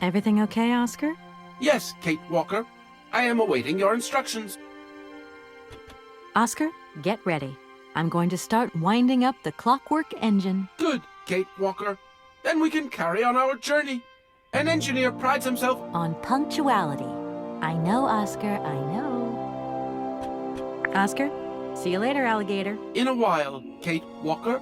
Everything okay, Oscar? Yes, Kate Walker. I am awaiting your instructions. Oscar, get ready. I'm going to start winding up the clockwork engine. Good, Kate Walker. Then we can carry on our journey. An engineer prides himself On punctuality. I know, Oscar, I know. Oscar, see you later, alligator. in a while, Kate Walker.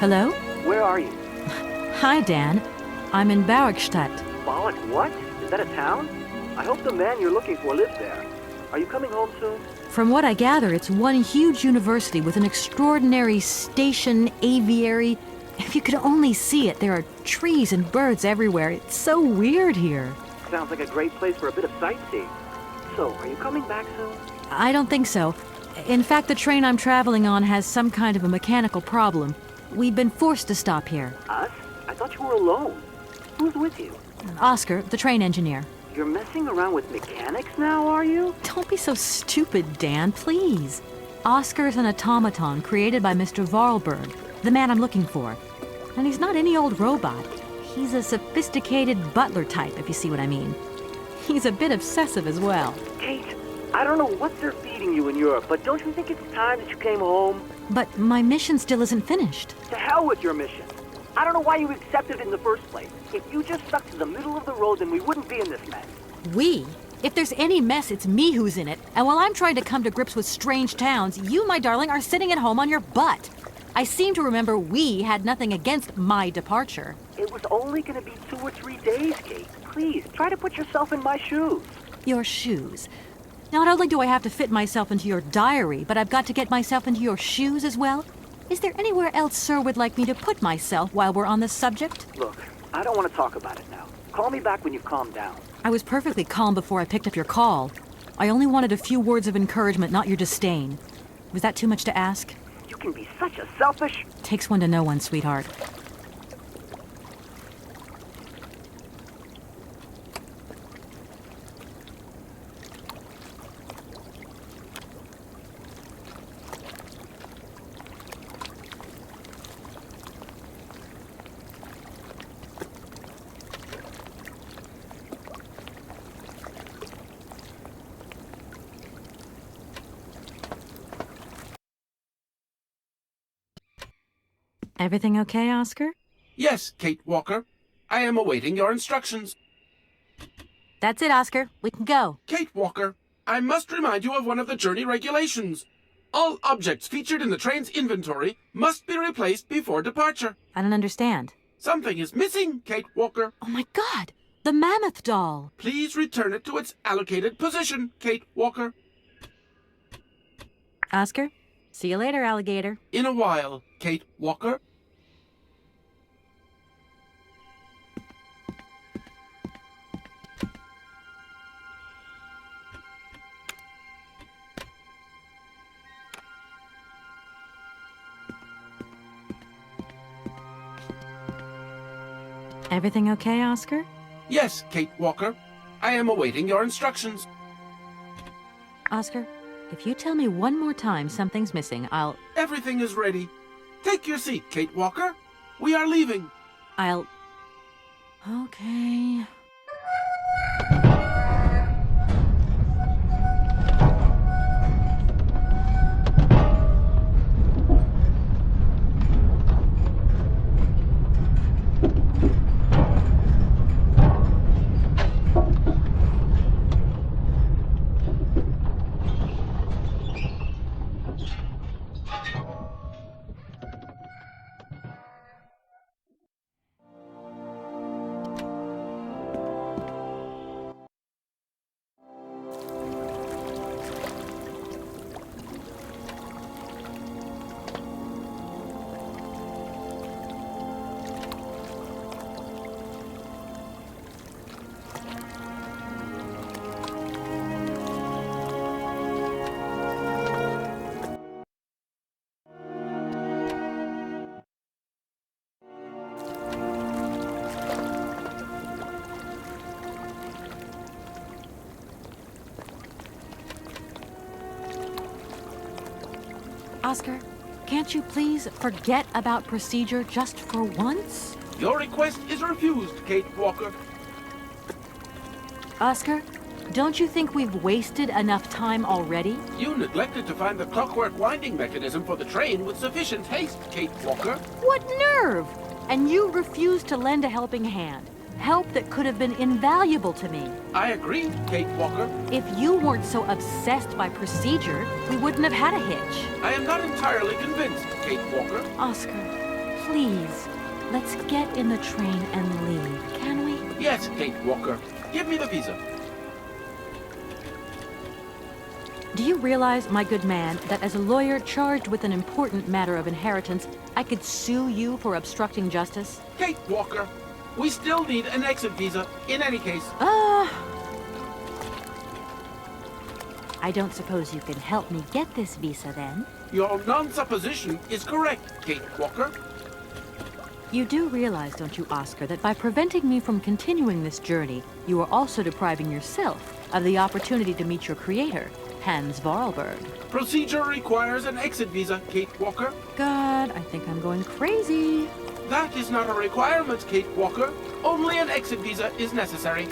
Hello? Where are you? Hi, Dan. I'm in Barrockstadt. Bollock, what? Is that a town? I hope the man you're looking for lives there. Are you coming home soon? From what I gather, it's one huge university with an extraordinary station aviary. If you could only see it, there are trees and birds everywhere. It's so weird here. Sounds like a great place for a bit of sightseeing. So, are you coming back soon? I don't think so. In fact, the train I'm traveling on has some kind of a mechanical problem. We've been forced to stop here. Us? I thought you were alone. Who's with you? Oscar, the train engineer. You're messing around with mechanics now, are you? Don't be so stupid, Dan, please. Oscar's an automaton created by Mr. Varlberg, the man I'm looking for. And he's not any old robot. He's a sophisticated butler type, if you see what I mean. He's a bit obsessive as well. Kate, I don't know what they're feeding you in Europe, but don't you think it's time that you came home? But my mission still isn't finished. To hell with your mission. I don't know why you accepted it in the first place. If you just stuck to the middle of the road, then we wouldn't be in this mess. We? If there's any mess, it's me who's in it. And while I'm trying to come to grips with strange towns, you, my darling, are sitting at home on your butt. I seem to remember we had nothing against my departure. It was only going to be 2 or 3 days, Kate. Please, try to put yourself in my shoes. Your shoes. Not only do I have to fit myself into your diary, but I've got to get myself into your shoes as well? Is there anywhere else Sir would like me to put myself while we're on this subject? Look, I don't want to talk about it now. Call me back when you've calmed down. I was perfectly calm before I picked up your call. I only wanted a few words of encouragement, not your disdain. Was that too much to ask? You can be such a selfish... Takes one to know one, sweetheart. Everything okay, Oscar? Yes, Kate Walker. I am awaiting your instructions. That's it, Oscar. We can go. Kate Walker, I must remind you of one of the journey regulations. All objects featured in the train's inventory must be replaced before departure. I don't understand. Something is missing, Kate Walker. Oh my God! The mammoth doll! Please return it to its allocated position, Kate Walker. Oscar, see you later, alligator. In a while, Kate Walker. Everything okay, Oscar? Yes, Kate Walker. I am awaiting your instructions. Oscar, if you tell me one more time something's missing, Everything is ready. Take your seat, Kate Walker. We are leaving. Okay. Oscar, can't you please forget about procedure just for once? Your request is refused, Kate Walker. Oscar, don't you think we've wasted enough time already? You neglected to find the clockwork winding mechanism for the train with sufficient haste, Kate Walker. What nerve! And you refused to lend a helping hand. Help that could have been invaluable to me. I agree, Kate Walker. If you weren't so obsessed by procedure, we wouldn't have had a hitch. I am not entirely convinced, Kate Walker. Oscar, please, let's get in the train and leave, can we? Yes, Kate Walker. Give me the visa. Do you realize, my good man, that as a lawyer charged with an important matter of inheritance, I could sue you for obstructing justice? Kate Walker, we still need an exit visa in any case. I don't suppose you can help me get this visa then? Your non-supposition is correct, Kate Walker. You do realize, don't you, Oscar, that by preventing me from continuing this journey, you are also depriving yourself of the opportunity to meet your creator, Hans Vorarlberg. Procedure requires an exit visa, Kate Walker. God, I think I'm going crazy. That is not a requirement, Kate Walker. Only an exit visa is necessary.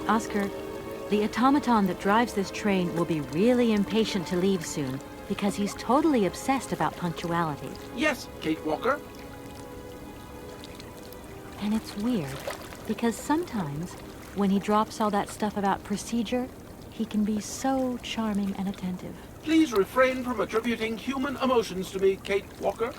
Oscar, the automaton that drives this train will be really impatient to leave soon because he's totally obsessed about punctuality. Yes, Kate Walker. And it's weird because sometimes when he drops all that stuff about procedure, he can be so charming and attentive. Please refrain from attributing human emotions to me, Kate Walker.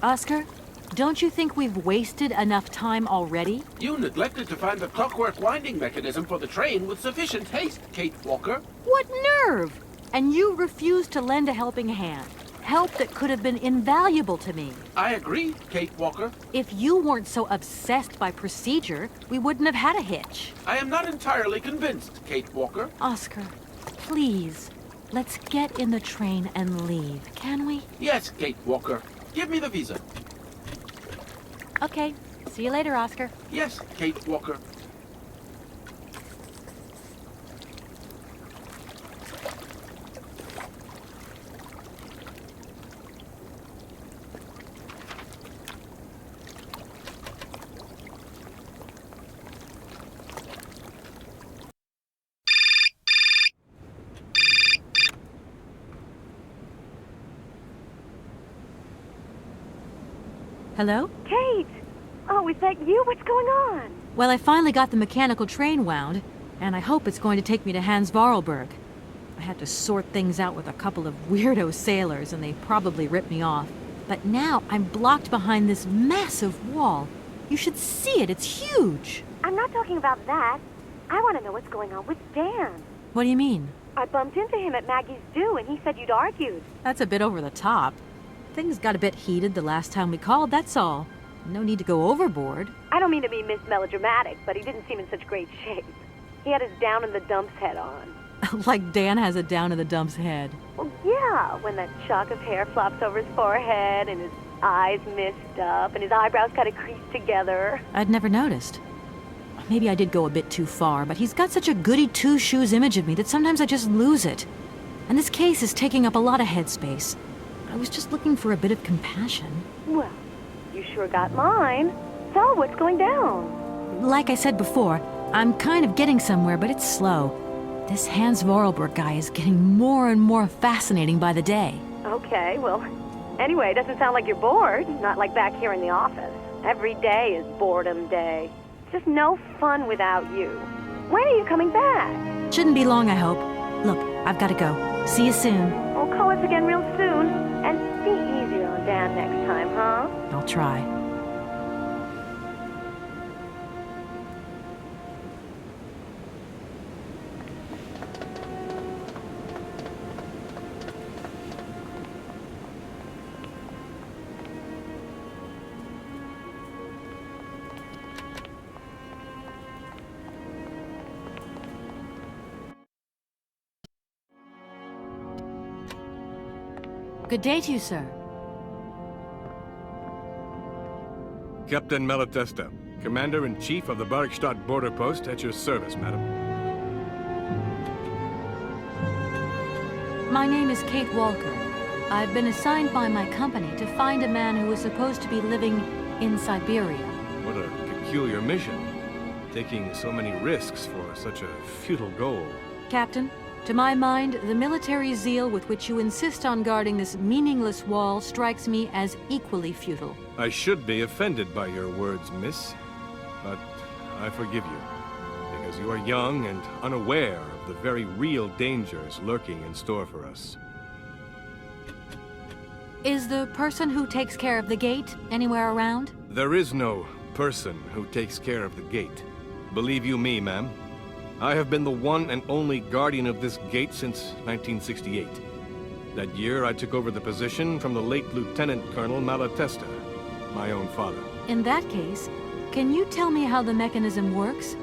Oscar, don't you think we've wasted enough time already? You neglected to find the clockwork winding mechanism for the train with sufficient haste, Kate Walker. What nerve! And you refused to lend a helping hand. Help that could have been invaluable to me. I agree, Kate Walker. If you weren't so obsessed by procedure, we wouldn't have had a hitch. I am not entirely convinced, Kate Walker. Oscar, please, let's get in the train and leave, can we? Yes, Kate Walker. Give me the visa. Okay. See you later, Oscar. Yes, Kate Walker. Hello? Kate! Oh, is that you? What's going on? Well, I finally got the mechanical train wound, and I hope it's going to take me to Hans Vorarlberg. I had to sort things out with a couple of weirdo sailors, and they probably ripped me off. But now I'm blocked behind this massive wall. You should see it. It's huge. I'm not talking about that. I want to know what's going on with Dan. What do you mean? I bumped into him at Maggie's do, and he said you'd argued. That's a bit over the top. Things got a bit heated the last time we called, that's all. No need to go overboard. I don't mean to be Miss Melodramatic, but he didn't seem in such great shape. He had his down-in-the-dumps head on. Like Dan has a down-in-the-dumps head. Well, yeah, when that shock of hair flops over his forehead, and his eyes mist up, and his eyebrows kind of creased together. I'd never noticed. Maybe I did go a bit too far, but he's got such a goody two-shoes image of me that sometimes I just lose it. And this case is taking up a lot of headspace. I was just looking for a bit of compassion. Well, you sure got mine. So, what's going down? Like I said before, I'm kind of getting somewhere, but it's slow. This Hans Vorarlberg guy is getting more and more fascinating by the day. Okay, well, anyway, it doesn't sound like you're bored. Not like back here in the office. Every day is boredom day. It's just no fun without you. When are you coming back? Shouldn't be long, I hope. Look, I've got to go. See you soon. Well, call us again real soon. And be easier on Dan next time, huh? I'll try. Good day to you, sir. Captain Malatesta, Commander-in-Chief of the Barrockstadt border post, at your service, madam. My name is Kate Walker. I've been assigned by my company to find a man who is supposed to be living in Syberia. What a peculiar mission. Taking so many risks for such a futile goal. Captain, to my mind, the military zeal with which you insist on guarding this meaningless wall strikes me as equally futile. I should be offended by your words, miss. But I forgive you. Because you are young and unaware of the very real dangers lurking in store for us. Is the person who takes care of the gate anywhere around? There is no person who takes care of the gate. Believe you me, ma'am. I have been the one and only guardian of this gate since 1968. That year, I took over the position from the late Lieutenant Colonel Malatesta, my own father. In that case, can you tell me how the mechanism works?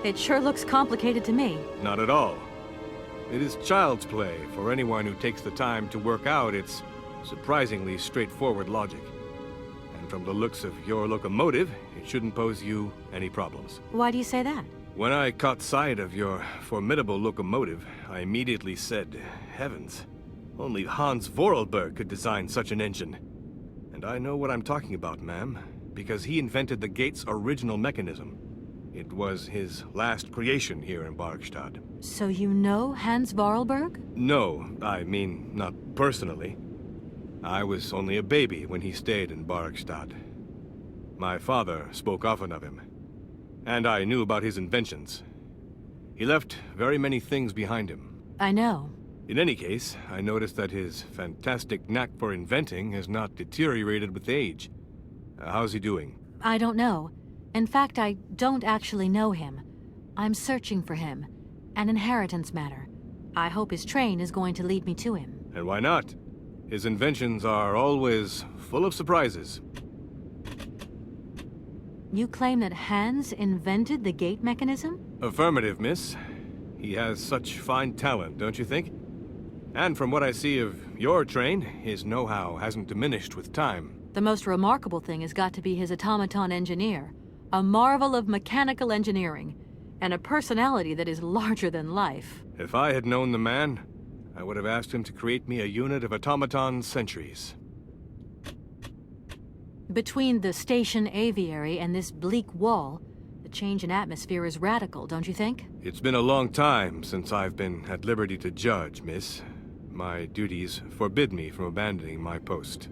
It sure looks complicated to me. Not at all. It is child's play for anyone who takes the time to work out its surprisingly straightforward logic. And from the looks of your locomotive, it shouldn't pose you any problems. Why do you say that? When I caught sight of your formidable locomotive, I immediately said, heavens, only Hans Vorarlberg could design such an engine. And I know what I'm talking about, ma'am, because he invented the gate's original mechanism. It was his last creation here in Barrockstadt. So you know Hans Vorarlberg? No, I mean, not personally. I was only a baby when he stayed in Barrockstadt. My father spoke often of him, and I knew about his inventions. He left very many things behind him. I know. In any case, I noticed that his fantastic knack for inventing has not deteriorated with age. How's he doing? I don't know. In fact, I don't actually know him. I'm searching for him. An inheritance matter. I hope his train is going to lead me to him. And why not? His inventions are always full of surprises. You claim that Hans invented the gate mechanism? Affirmative, miss. He has such fine talent, don't you think? And from what I see of your train, his know-how hasn't diminished with time. The most remarkable thing has got to be his automaton engineer. A marvel of mechanical engineering, and a personality that is larger than life. If I had known the man, I would have asked him to create me a unit of automaton sentries. Between the station aviary and this bleak wall, the change in atmosphere is radical, don't you think? It's been a long time since I've been at liberty to judge, miss. My duties forbid me from abandoning my post.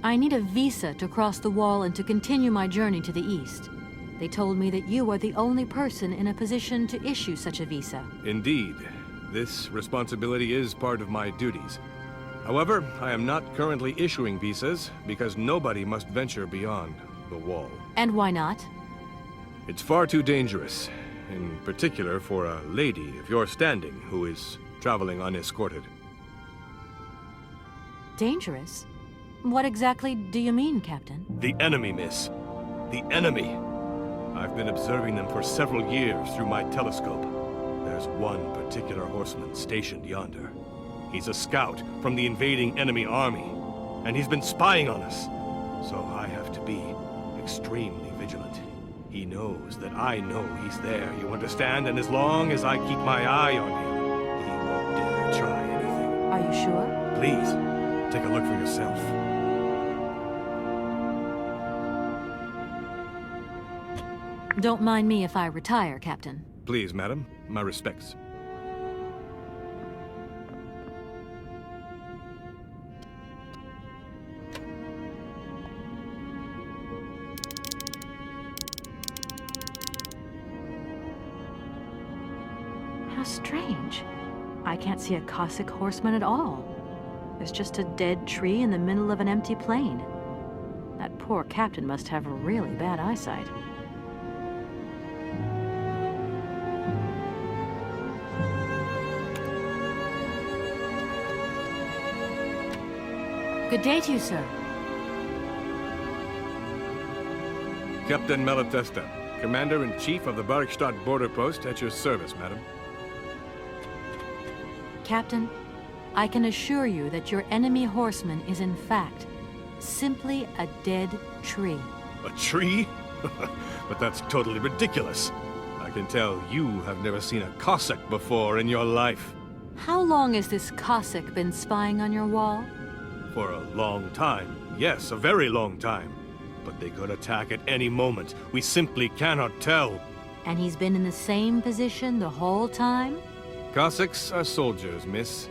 I need a visa to cross the wall and to continue my journey to the east. They told me that you are the only person in a position to issue such a visa. Indeed. This responsibility is part of my duties. However, I am not currently issuing visas because nobody must venture beyond the wall. And why not? It's far too dangerous, in particular for a lady of your standing who is traveling unescorted. Dangerous? What exactly do you mean, Captain? The enemy, miss. The enemy. I've been observing them for several years through my telescope. There's one particular horseman stationed yonder. He's a scout from the invading enemy army, and he's been spying on us. So I have to be extremely vigilant. He knows that I know he's there, you understand? And as long as I keep my eye on him, he won't dare try anything. Are you sure? Please, take a look for yourself. Don't mind me if I retire, Captain. Please, madam. My respects. How strange. I can't see a Cossack horseman at all. There's just a dead tree in the middle of an empty plain. That poor captain must have really bad eyesight. Good day to you, sir. Captain Malatesta, Commander-in-Chief of the Barrockstadt border post, at your service, madam. Captain, I can assure you that your enemy horseman is in fact simply a dead tree. A tree? But that's totally ridiculous. I can tell you have never seen a Cossack before in your life. How long has this Cossack been spying on your wall? For a long time. Yes, a very long time. But they could attack at any moment. We simply cannot tell. And he's been in the same position the whole time? Cossacks are soldiers, miss.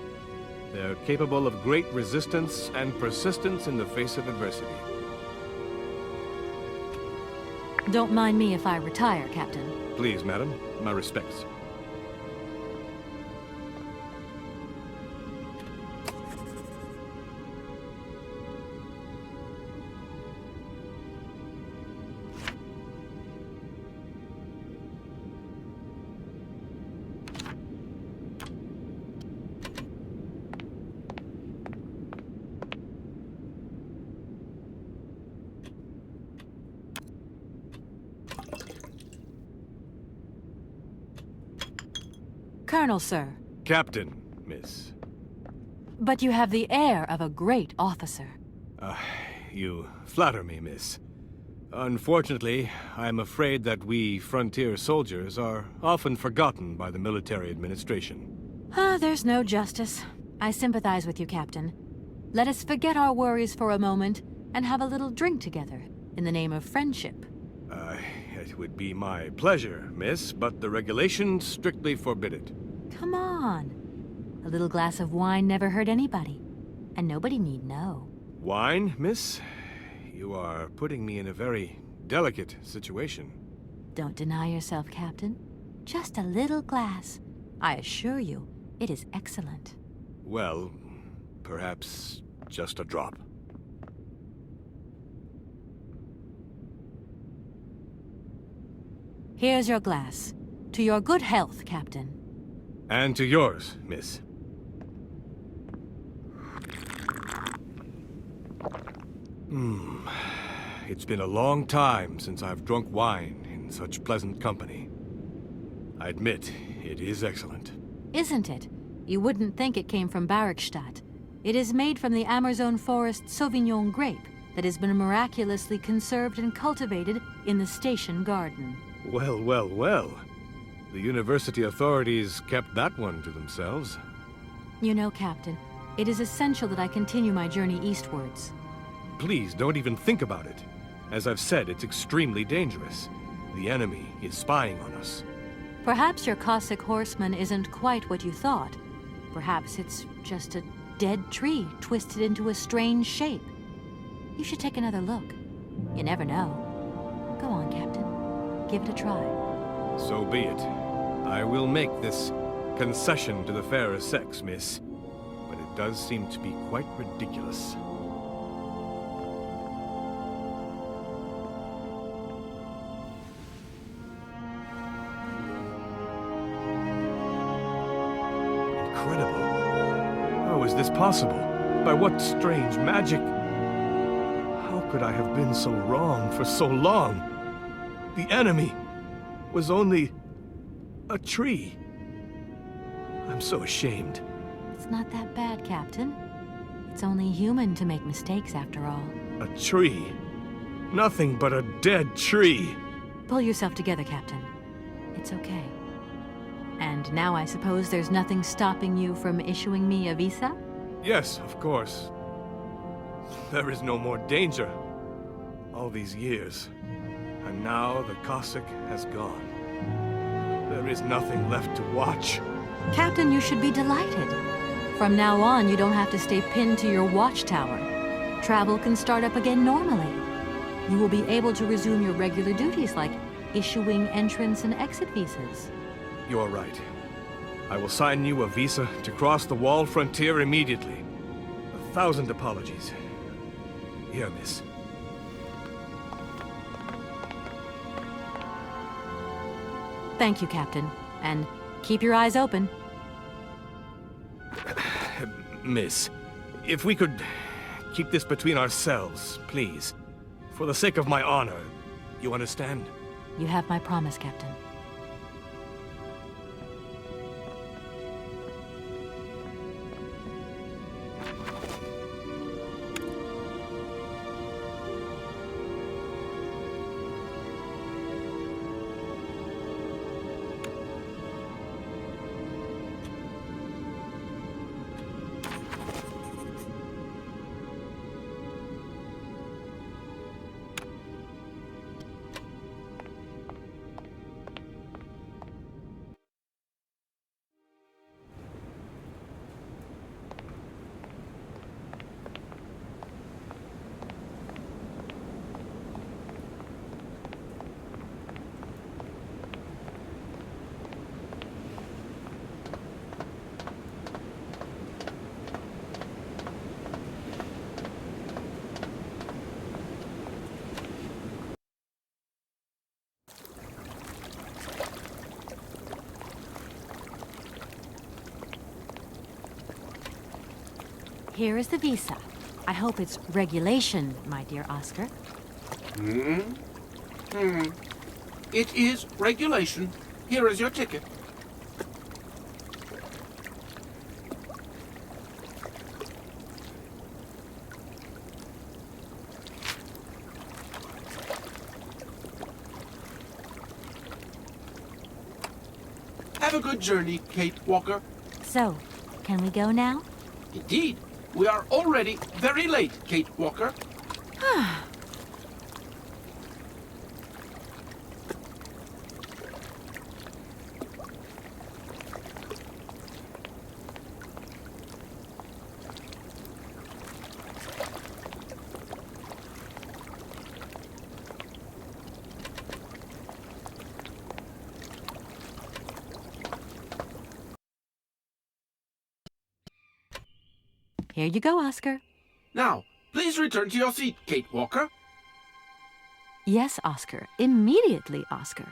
They're capable of great resistance and persistence in the face of adversity. Don't mind me if I retire, Captain. Please, madam. My respects. Colonel, sir. Captain, miss. But you have the air of a great officer. You flatter me, miss. Unfortunately, I'm afraid that we frontier soldiers are often forgotten by the military administration. There's no justice. I sympathize with you, Captain. Let us forget our worries for a moment and have a little drink together, in the name of friendship. It would be my pleasure, miss, but the regulations strictly forbid it. Come on. A little glass of wine never hurt anybody, and nobody need know. Wine, miss? You are putting me in a very delicate situation. Don't deny yourself, Captain. Just a little glass. I assure you, it is excellent. Well, perhaps just a drop. Here's your glass. To your good health, Captain. And to yours, miss. It's been a long time since I've drunk wine in such pleasant company. I admit, it is excellent. Isn't it? You wouldn't think it came from Barrockstadt. It is made from the Amazon forest Sauvignon grape that has been miraculously conserved and cultivated in the station garden. Well, well, well. The university authorities kept that one to themselves. You know, Captain, it is essential that I continue my journey eastwards. Please, don't even think about it. As I've said, it's extremely dangerous. The enemy is spying on us. Perhaps your Cossack horseman isn't quite what you thought. Perhaps it's just a dead tree twisted into a strange shape. You should take another look. You never know. Go on, Captain. Give it a try. So be it. I will make this concession to the fairer sex, miss. But it does seem to be quite ridiculous. Incredible. How is this possible? By what strange magic? How could I have been so wrong for so long? The enemy was only a tree. I'm so ashamed. It's not that bad, Captain. It's only human to make mistakes, after all. A tree. Nothing but a dead tree. Pull yourself together, Captain. It's okay. And now I suppose there's nothing stopping you from issuing me a visa? Yes, of course. There is no more danger. All these years. And now the Cossack has gone. There is nothing left to watch. Captain, you should be delighted. From now on, you don't have to stay pinned to your watchtower. Travel can start up again normally. You will be able to resume your regular duties like issuing entrance and exit visas. You're right. I will sign you a visa to cross the wall frontier immediately. 1,000 apologies. Here, miss. Thank you, Captain. And keep your eyes open. Miss, if we could keep this between ourselves, please. For the sake of my honor. You understand? You have my promise, Captain. Here is the visa. I hope it's regulation, my dear Oscar. It is regulation. Here is your ticket. Have a good journey, Kate Walker. So, can we go now? Indeed. We are already very late, Kate Walker. Here you go, Oscar. Now, please return to your seat, Kate Walker. Yes, Oscar. Immediately, Oscar.